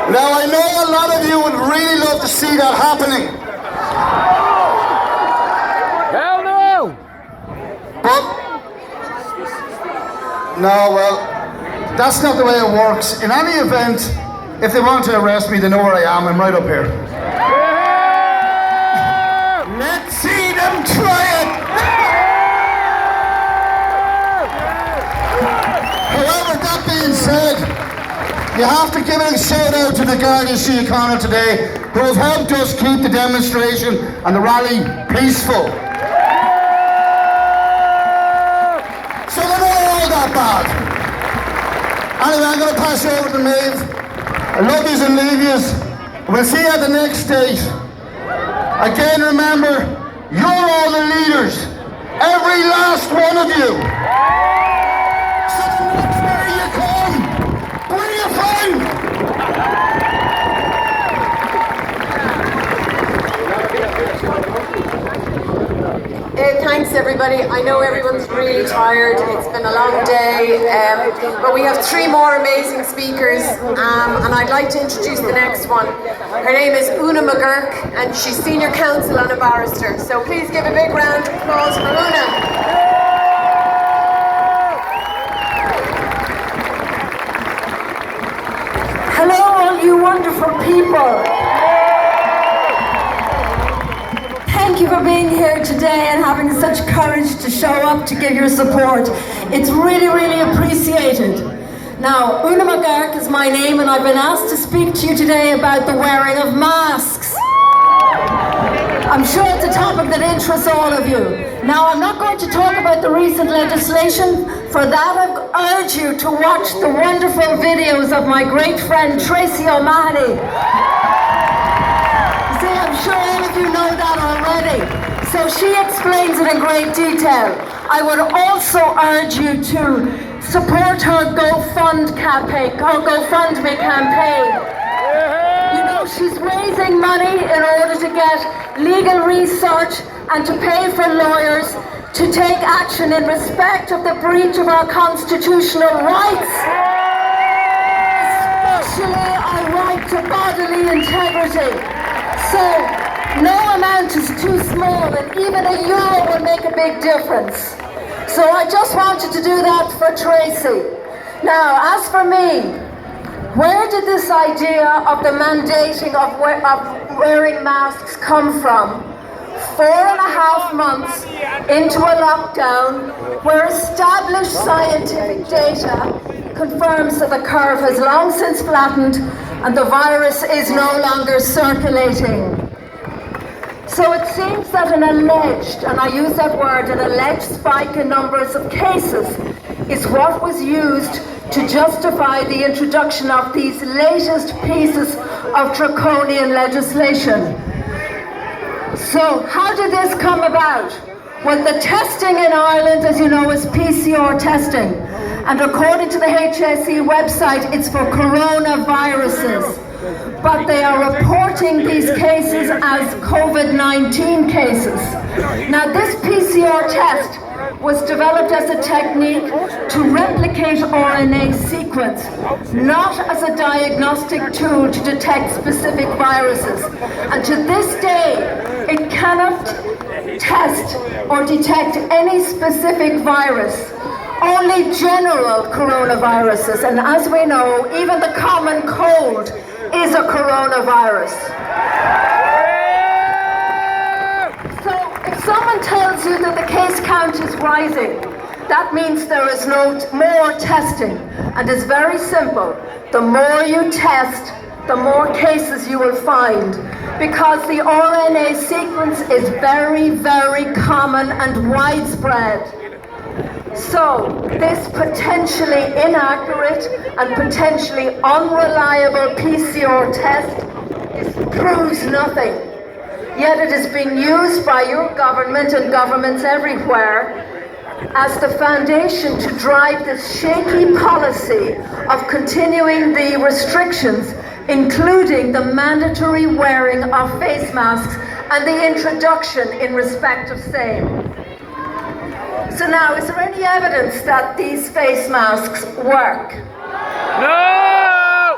Now, I know a lot of you would really love to see that happening. Hell no! But, no, well, that's not the way it works. In any event, if they want to arrest me, they know where I am. I'm right up here. Let's see them try it! However, that being said, you have to give a shout out to the Garda Síochána today, who have helped us keep the demonstration and the rally peaceful. So they're not all that bad. Anyway, I'm going to pass you over to Maeve. I love yous and leave yous. We'll see you at the next date. Again, remember, you're all the leaders. Every last one of you. So the next day you come, bring a friend. Thanks everybody. I know everyone's really tired. It's been a long day, but we have 3 more amazing speakers, and I'd like to introduce the next one. Her name is Una McGurk, and she's Senior Counsel and a barrister. So please give a big round of applause for Una. Hello, all you wonderful people. Thank you for being here today and having such courage to show up to give your support. It's really, really appreciated. Now, Una McGurk is my name, and I've been asked to speak to you today about the wearing of masks. I'm sure it's a topic that interests all of you. Now, I'm not going to talk about the recent legislation. For that, I urge you to watch the wonderful videos of my great friend Tracy O'Mahony. See, I'm sure all of you know that already. So she explains it in great detail. I would also urge you to support her GoFundMe campaign. You know, she's raising money in order to get legal research and to pay for lawyers to take action in respect of the breach of our constitutional rights, especially our right to bodily integrity. So, no amount is too small, and even €1 will make a big difference. So I just wanted to do that for Tracy. Now, as for me, where did this idea of the mandating of wearing masks come from? 4.5 months into a lockdown where established scientific data confirms that the curve has long since flattened and the virus is no longer circulating. So it seems that an alleged, and I use that word, an alleged spike in numbers of cases is what was used to justify the introduction of these latest pieces of draconian legislation. So how did this come about? Well, the testing in Ireland, as you know, is PCR testing. And according to the HSE website, it's for coronaviruses. But they are reporting these cases as COVID-19 cases. Now, this PCR test was developed as a technique to replicate RNA sequence, not as a diagnostic tool to detect specific viruses. And to this day, it cannot test or detect any specific virus, only general coronaviruses. And as we know, even the common cold is a coronavirus. So if someone tells you that the case count is rising, that means there is no more testing. And it's very simple. The more you test, the more cases you will find, because the RNA sequence is very, very common and widespread. So this potentially inaccurate and potentially unreliable PCR test proves nothing. Yet it is being used by your government and governments everywhere as the foundation to drive this shaky policy of continuing the restrictions, including the mandatory wearing of face masks and the introduction in respect of same. So now, is there any evidence that these face masks work? No!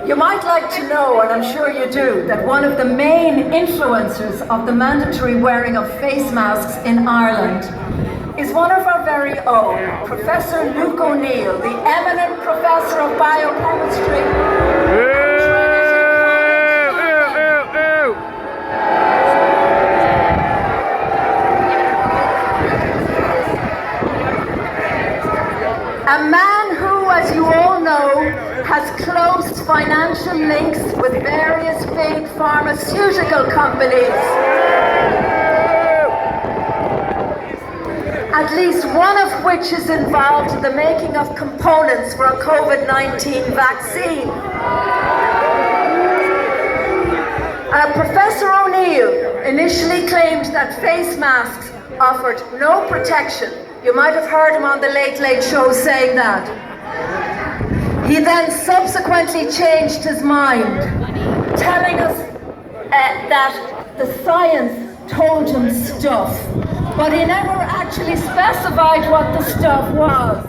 You might like to know, and I'm sure you do, that one of the main influencers of the mandatory wearing of face masks in Ireland is one of our very own, Professor Luke O'Neill, the eminent professor of biochemistry. A man who, as you all know, has close financial links with various big pharmaceutical companies. At least one of which is involved in the making of components for a COVID-19 vaccine. Professor O'Neill initially claimed that face masks offered no protection. You might have heard him on the Late Late Show saying that. He then subsequently changed his mind, telling us that the science told him stuff, but he never actually specified what the stuff was.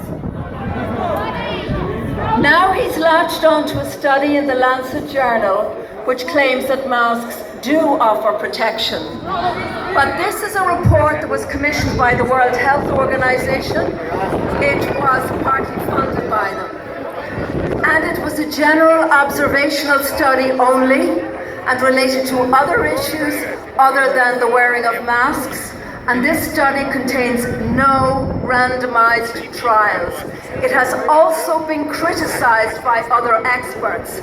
Now he's latched onto a study in the Lancet Journal which claims that masks do offer protection. But this is a report that was commissioned by the World Health Organization. It was partly funded by them. And it was a general observational study only and related to other issues other than the wearing of masks. And this study contains no randomized trials. It has also been criticized by other experts.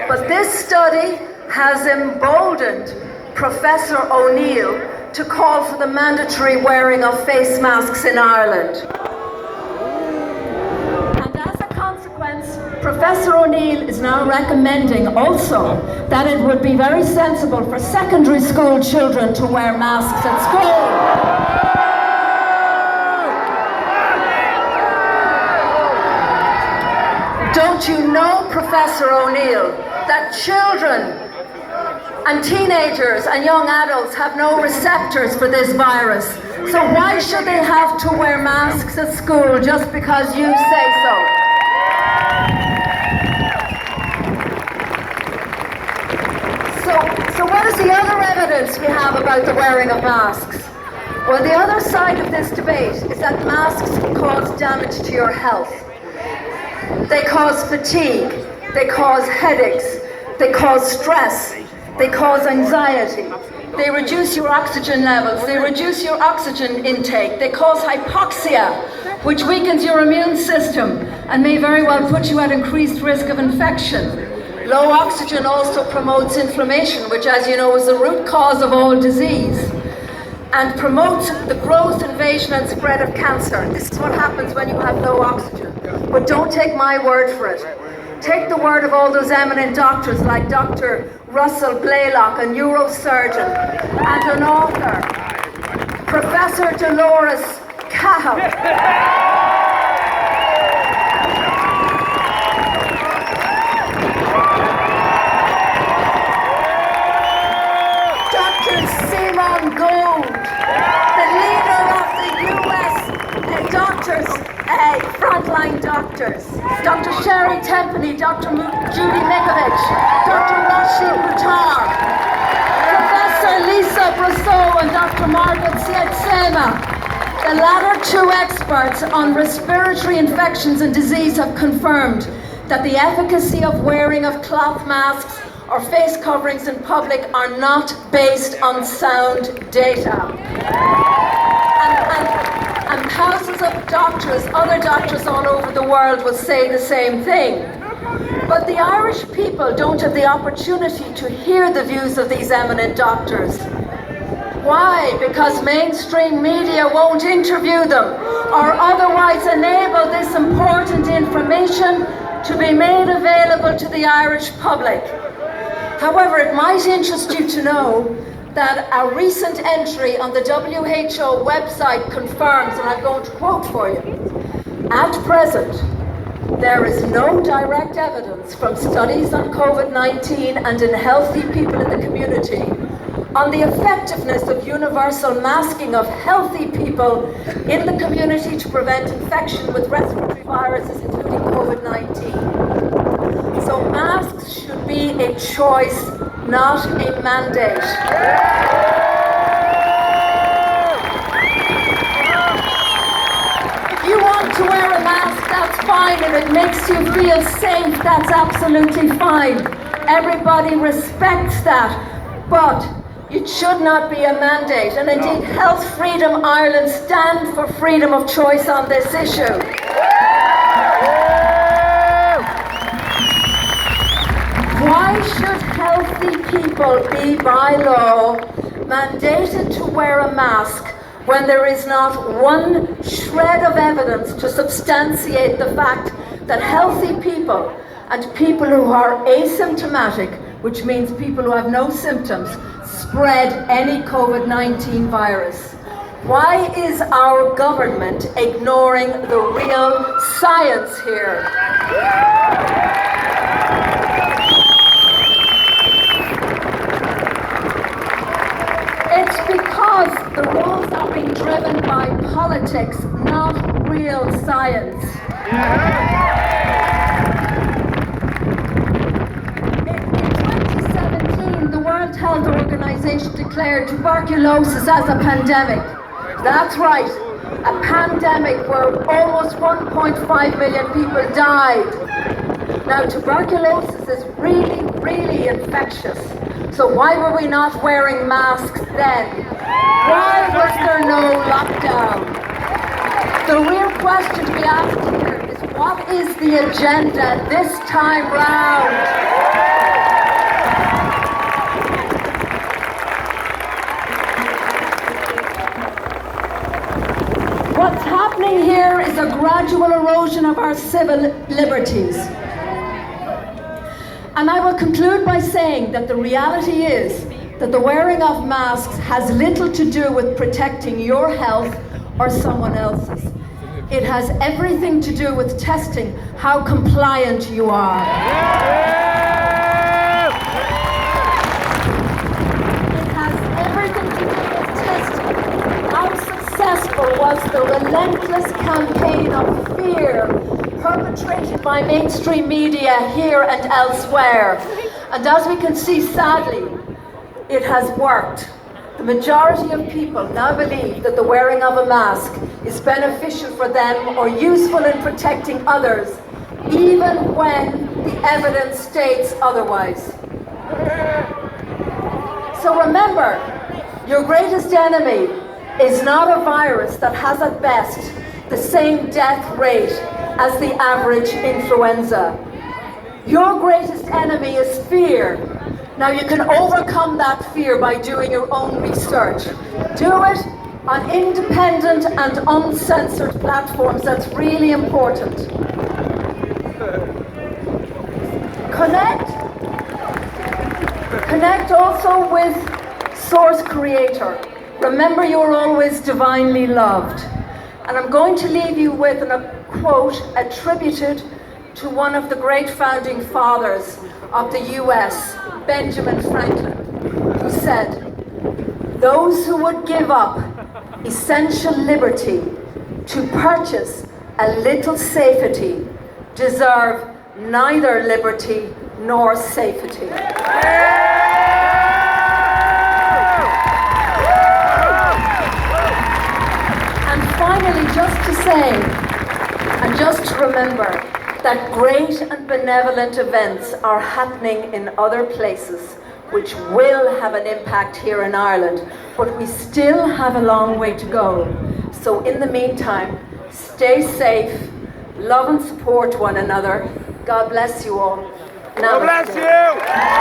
But this study has emboldened Professor O'Neill to call for the mandatory wearing of face masks in Ireland. And as a consequence, Professor O'Neill is now recommending also that it would be very sensible for secondary school children to wear masks at school. Don't you know, Professor O'Neill, that children and teenagers and young adults have no receptors for this virus? So why should they have to wear masks at school just because you say so? So what is the other evidence we have about the wearing of masks? Well, the other side of this debate is that masks cause damage to your health. They cause fatigue, they cause headaches, they cause stress, they cause anxiety, they reduce your oxygen levels, they reduce your oxygen intake, they cause hypoxia, which weakens your immune system and may very well put you at increased risk of infection. Low oxygen also promotes inflammation, which, as you know, is the root cause of all disease, and promotes the growth, invasion and spread of cancer. This is what happens when you have low oxygen. But don't take my word for it. Take the word of all those eminent doctors like Dr. Russell Blaylock, a neurosurgeon and an author, Professor Dolores Cahill, Dr. Simon Gold, the leader of the US doctors, frontline doctors, Dr. Sherry Tempany, Dr. Judy Mikovich, Dr. Rashid Buttar, Professor Lisa Brosseau and Dr. Margaret Sietsema. The latter two experts on respiratory infections and disease have confirmed that the efficacy of wearing of cloth masks or face coverings in public are not based on sound data. And thousands of doctors, other doctors all over the world will say the same thing. But the Irish people don't have the opportunity to hear the views of these eminent doctors. Why? Because mainstream media won't interview them or otherwise enable this important information to be made available to the Irish public. However, it might interest you to know that a recent entry on the WHO website confirms, and I'm going to quote for you, at present, there is no direct evidence from studies on COVID-19 and in healthy people in the community on the effectiveness of universal masking of healthy people in the community to prevent infection with respiratory viruses, including COVID-19. So masks should a choice, not a mandate. If you want to wear a mask, that's fine. If it makes you feel safe, that's absolutely fine. Everybody respects that. But it should not be a mandate. And indeed, Health Freedom Ireland stand for freedom of choice on this issue. Why should healthy people be by law mandated to wear a mask when there is not one shred of evidence to substantiate the fact that healthy people and people who are asymptomatic, which means people who have no symptoms, spread any COVID-19 virus? Why is our government ignoring the real science here? It's because the rules are being driven by politics, not real science. The World Health Organization declared tuberculosis as a pandemic. That's right, a pandemic where almost 1.5 million people died. Now, tuberculosis is really, really infectious. So why were we not wearing masks then? Why was there no lockdown? The real question to be asked here is, what is the agenda this time round? What's happening here is a gradual erosion of our civil liberties. And I will conclude by saying that the reality is that the wearing of masks has little to do with protecting your health or someone else's. It has everything to do with testing how compliant you are. It has everything to do with testing how successful was the relentless campaign of fear perpetrated by mainstream media here and elsewhere. And as we can see, sadly, it has worked. The majority of people now believe that the wearing of a mask is beneficial for them or useful in protecting others, even when the evidence states otherwise. So remember, your greatest enemy is not a virus that has at best the same death rate as the average influenza. Your greatest enemy is fear. Now you can overcome that fear by doing your own research. Do it on independent and uncensored platforms. That's really important. Connect also with Source Creator. Remember, you're always divinely loved. And I'm going to leave you with a quote attributed to one of the great founding fathers of the US, Benjamin Franklin, who said, "Those who would give up essential liberty to purchase a little safety deserve neither liberty nor safety." And finally, just to say, and just to remember, that great and benevolent events are happening in other places which will have an impact here in Ireland, but we still have a long way to go. So in the meantime, stay safe, love and support one another. God bless you all. God bless you!